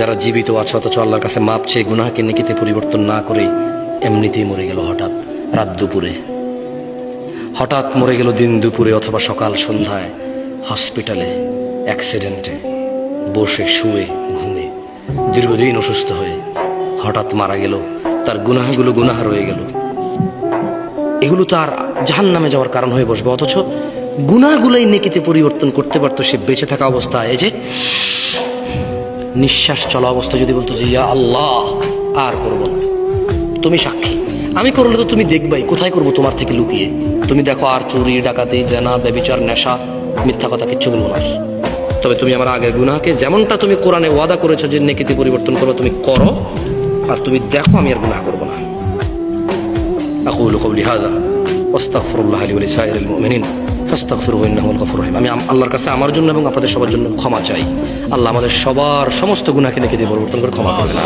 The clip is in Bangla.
যারা জীবিত আছে অথচ আল্লাহর কাছে মাপ চেয়ে গুনাহকে নেকিতে পরিবর্তন না করে এমনিতেই মরে গেল হঠাৎ রাত দুপুরে, হঠাৎ মরে গেল দিন দুপুরে অথবা সকাল সন্ধ্যায়, হসপিটালে অ্যাক্সিডেন্টে, বসে শুয়ে ঘুমে, দীর্ঘদিন অসুস্থ হয়ে হঠাৎ মারা গেল। তার গুনাহগুলো গুনাহ রয়ে গেল, এগুলো তার জাহান্নামে যাওয়ার কারণ হয়ে বসবে। অথচ গুনাহগুলোই নেকিতে পরিবর্তন করতে পারতো সে বেঁচে থাকা অবস্থায়। এই যে নিঃশ্বাস চলা অবস্থা যদি বলতো যে ইয়া আল্লাহ আর করবো না, তুমি সাক্ষী, আমি করলে তো তুমি দেখবাই, কোথায় করবো তোমার থেকে লুকিয়ে। তুমি দেখো আর চুরি ডাকাতি জেনা ব্যভিচার নেশা মিথ্যা কথা কিচ্ছু বলবো না, তবে তুমি আমার আগের গুনাহকে যেমনটা তুমি কোরআনে ওয়াদা করেছো যে নেকিতে পরিবর্তন করবে তুমি করো, আর তুমি দেখো আমি আর গুনাহ করবো না। আকুলু কওলি হাযা ওয়াস্তাগফিরুল্লাহ লি ওয়া লিসাইরিল মুমিনিন ফাস্তাগফিরুহু ইন্নাহু হুল গফুরুর রহিম। আমি আল্লাহর কাছে আমার জন্য এবং আপনাদের সবার জন্য ক্ষমা চাই। আল্লাহ আমাদের সবার সমস্ত গুনাহকে নেকিতে পরিবর্তন করে ক্ষমা করবেন।